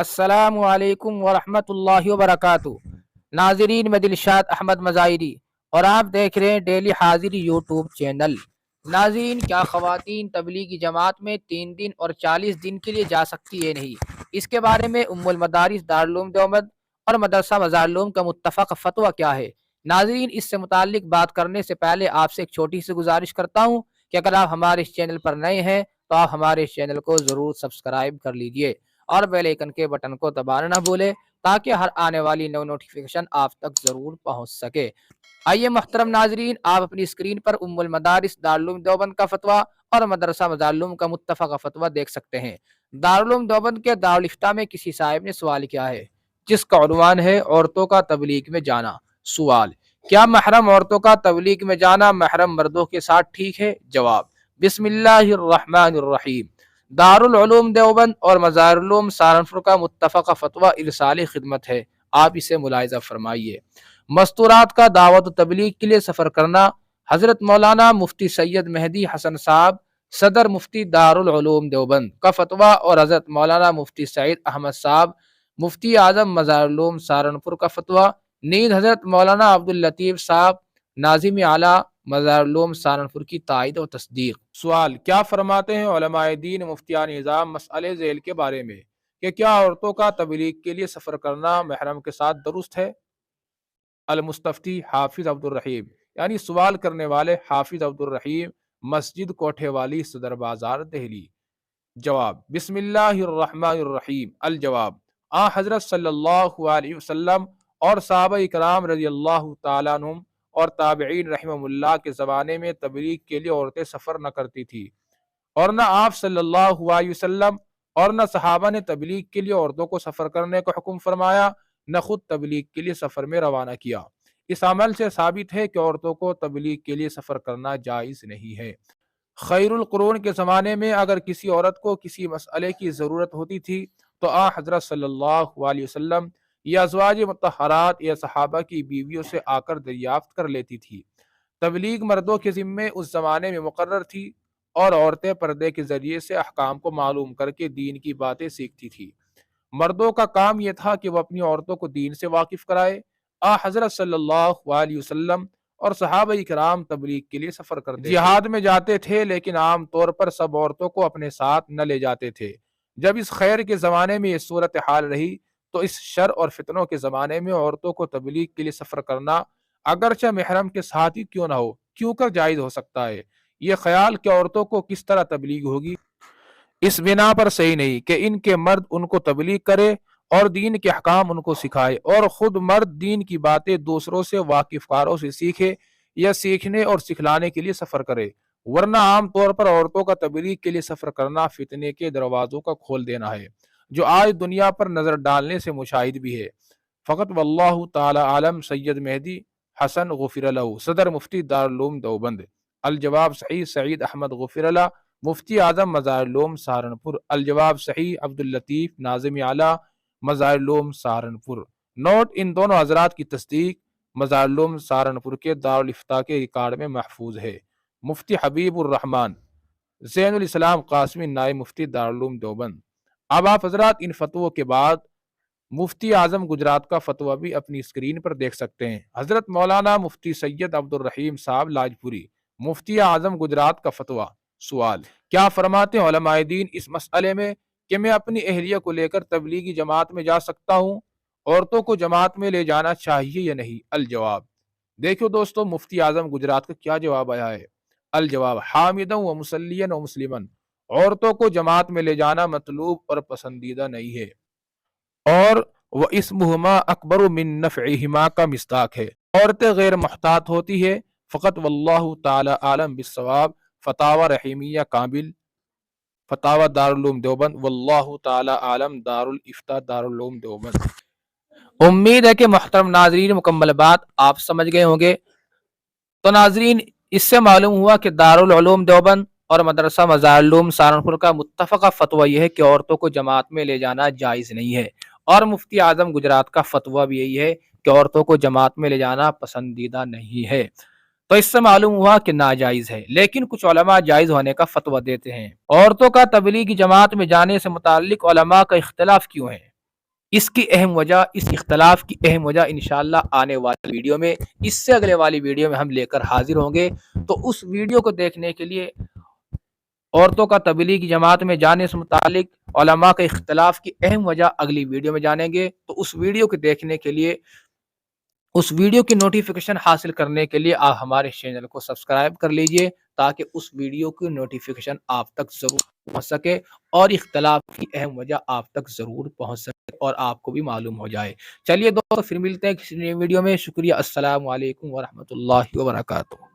अस्सलाम वालेकुम वरहमतुल्लाहि वबरकातुहू। नाजरीन, मैं दिलशाद अहमद मज़ाहिरी और आप देख रहे हैं डेली हाजिरी यूट्यूब चैनल। नाजरीन, क्या ख़वातीन तबलीगी जमात में 3 दिन और 40 दिन के लिए जा सकती है नहीं? इसके बारे में उम्मुल मदारिस दारुल उलूम देवबंद और मदरसा मज़ारिल उलूम का मुत्तफ़क़ फ़तवा क्या है? नाजरीन, इससे मुताल्लिक़ बात करने से पहले आपसे एक छोटी सी गुजारिश करता हूँ कि अगर आप हमारे इस चैनल पर नए हैं तो आप हमारे इस चैनल को ज़रूर सब्सक्राइब कर लीजिए और बेल आइकन के बटन को दबाना ना भूले ताकि हर आने वाली नई नोटिफिकेशन आप तक जरूर पहुंच सके। आइए मोहतरम नाजरीन, आप अपनी स्क्रीन पर उम्मुल मदारिस दारुल उलूम देवबंद का फतवा और मदरसा मज़ारिल उलूम का मुत्तफ़क़ फतवा देख सकते हैं। दारुल उलूम देवबंद के दारुल इफ्ता में किसी साहिब ने सवाल किया है जिसका उन्वान है औरतों का तबलीग में जाना। सवाल: क्या महरम औरतों का तबलीग में जाना महरम मर्दों के साथ ठीक है? जवाब: बिस्मिल्लाहिर्रहमानिर्रहीम। दारुल उलूम देवबंद और मज़ारिल उलूम सहारनपुर का मुत्तफ़क़ फ़तवा इरसाल खिदमत है, आप इसे मुलाहिज़ा फरमाइए। मस्तूरात का दावत व तबलीग के लिए सफ़र करना। हज़रत मौलाना मुफ्ती सैयद मेहदी हसन साहब, सदर मुफ्ती दारुल उलूम देवबंद का फ़तवा और हज़रत मौलाना मुफ्ती सईद अहमद साहब, मुफ्ती आज़म मज़ारिल उलूम सहारनपुर का फ़तवा। नीज़ हज़रत मौलाना अब्दुल लतीफ़ साहब, नाज़िम आला मज़ारिल उलूम सहारनपुर की तायद व तस्दीक। सवाल: क्या फरमाते हैं उलमाए दीन मुफ्तियान निज़ाम मसअले ज़ेल के बारे में कि क्या औरतों का तबलीग के लिए सफ़र करना महरम के साथ दुरुस्त है? अल मुस्तफ्ती हाफिज अब्दुल रहीम, यानी सवाल करने वाले हाफिज अब्दुल रहीम, मस्जिद कोठे वाली, सदर बाजार, दिल्ली। जवाब: बिस्मिल्लाहिर्रहमानिर्रहीम। अल जवाब: हज़रत सल्लल्लाहु अलैहि वसल्लम और सहाबा इकराम रज़ियल्लाहु ताला अन्हुम और ताबिईन रहमहुमुल्लाह के ज़माने में तबलीग के लिए औरतें सफ़र न करती थी और न आप सल्लल्लाहु अलैहि वसल्लम और न सहाबा ने तबलीग के लिए औरतों को सफ़र करने का हुक्म फरमाया, न खुद तबलीग के लिए सफ़र में रवाना किया। इस अमल से साबित है कि औरतों को तबलीग के लिए सफ़र करना जायज़ नहीं है। खैरुल कुरून के ज़माने में अगर किसी औरत को किसी मसअले की ज़रूरत होती थी तो हज़रत सल्लल्लाहु अलैहि वसल्लम या अज़वाज मुतहहरात या सहाबा की बीवियों से आकर दरियाफ्त कर लेती थी। तबलीग मर्दों के ज़िम्मे उस ज़माने में मुकर्रर थी और औरतें पर्दे के ज़रिए से अहकाम को मालूम करके दीन की बातें सीखती थी। मर्दों का काम यह था कि वह अपनी औरतों को दीन से वाकिफ कराए। हज़रत सल्लल्लाहु अलैहि वसल्लम और सहाबा इकराम तबलीग के लिए सफ़र करते जिहाद में जाते थे, लेकिन आम तौर पर सब औरतों को अपने साथ न ले जाते थे। जब इस खैर के ज़माने में ये सूरत हाल रही तो इस शर और फितनों के ज़माने में औरतों को तबलीग के लिए सफ़र करना अगरचे महरम के साथ ही क्यों ना हो, क्यों कर जायज़ हो सकता है। ये ख्याल कि औरतों को किस तरह तबलीग होगी इस बिना पर सही नहीं कि इनके मर्द उनको तबलीग करे और दीन के अहकाम उनको सिखाए और ख़ुद मर्द दीन की बातें दूसरों से वाकिफकारों से सीखे या सीखने और सिखलाने के लिए सफ़र करे। वरना आम तौर पर औरतों का तबलीग के लिए सफ़र करना फितने के दरवाज़ों का खोल देना है, जो आज दुनिया पर नज़र डालने से मुशाहिद भी है। फ़कत वल्लाहु ताला आलम। सैयद मेहदी हसन गुफ़िर लहू, सदर मुफ्ती दारुल उलूम देवबंद। अल जवाब सही सईद अहमद गुफ़िर लह, मुफ्ती आज़म मज़ारिल उलूम सहारनपुर। अल जवाब सही अब्दुल लतीफ़ नाज़िम आला मज़ारिल उलूम सहारनपुर। नोट: इन दोनों हज़रात की तस्दीक मज़ारिल उलूम सहारनपुर के दारुल इफ्ता के रिकॉर्ड में महफूज है। मुफ्ती हबीबुर रहमान ज़ैनुल इस्लाम क़ासिमी, नायब मुफ्ती दारुल उलूम देवबंद। अब आप हज़रात इन फतवों के बाद मुफ्ती आज़म गुजरात का फतवा भी अपनी स्क्रीन पर देख सकते हैं। हज़रत मौलाना मुफ्ती सैयद अब्दुल रहीम साहब लाजपुरी, मुफ्ती आज़म गुजरात का फतवा। सवाल: क्या फरमाते हैं उलमाए दीन इस मसअले में कि मैं अपनी अहलिया को लेकर तबलीगी जमात में जा सकता हूँ? औरतों को जमात में ले जाना चाहिए या नहीं? अल जवाब: देखो दोस्तों, मुफ्ती आज़म गुजरात का क्या जवाब आया है। अल जवाब: हामिदन व मुसल्लियन व मुस्लिमन, औरतों को जमात में ले जाना मतलूब और पसंदीदा नहीं है और वह इसमुहुमा अकबर मिन नफ़इहिमा का मिस्ताक है। औरतें गैर मुहतात होती है। फ़कत वल्लाहु ताला आलम बिस्सवाब। फतावा रहीमिया काबिल, फतावा दारुल उलूम देवबंद। वल्लाहु ताला आलम। दारुल इफ्ता दारुल उलूम देवबंद। उम्मीद है कि मोहतरम नाजरीन मुकम्मल बात आप समझ गए होंगे। तो नाजरीन, इससे मालूम हुआ कि दारुल उलूम देवबंद और मदरसा मज़ारिल उलूम सहारनपुर का मुत्तफ़क़ फ़तवा यह है कि औरतों को जमात में ले जाना जायज़ नहीं है और मुफ्ती आज़म गुजरात का फतवा भी यही है कि औरतों को जमात में ले जाना पसंदीदा नहीं है। तो इससे मालूम हुआ कि नाजायज़ है, लेकिन कुछ उलमा जायज़ होने का फतवा देते हैं। औरतों का तबलीगी जमात में जाने से मुताल्लिक़ उलमा का इख्तिलाफ क्यों है? اس کی اہم وجہ، اس اختلاف کی اہم وجہ انشاءاللہ آنے والی ویڈیو میں، اس سے اگلے والی ویڈیو میں ہم لے کر حاضر ہوں گے۔ تو اس ویڈیو کو دیکھنے کے لیے عورتوں کا تبلیغی جماعت میں جانے سے متعلق علماء کے اختلاف کی اہم وجہ اگلی ویڈیو میں جانیں گے۔ تو اس ویڈیو کو دیکھنے کے لیے، اس ویڈیو کی نوٹیفیکیشن حاصل کرنے کے لیے آپ ہمارے چینل کو سبسکرائب کر لیجئے، تاکہ اس ویڈیو کی نوٹیفیکیشن آپ تک ضرور پہنچ سکے اور اختلاف کی اہم وجہ آپ تک ضرور پہنچ سکے اور آپ کو بھی معلوم ہو جائے۔ چلیے دوستو، پھر ملتے ہیں کسی نئی ویڈیو میں۔ شکریہ، السلام علیکم ورحمۃ اللہ وبرکاتہ۔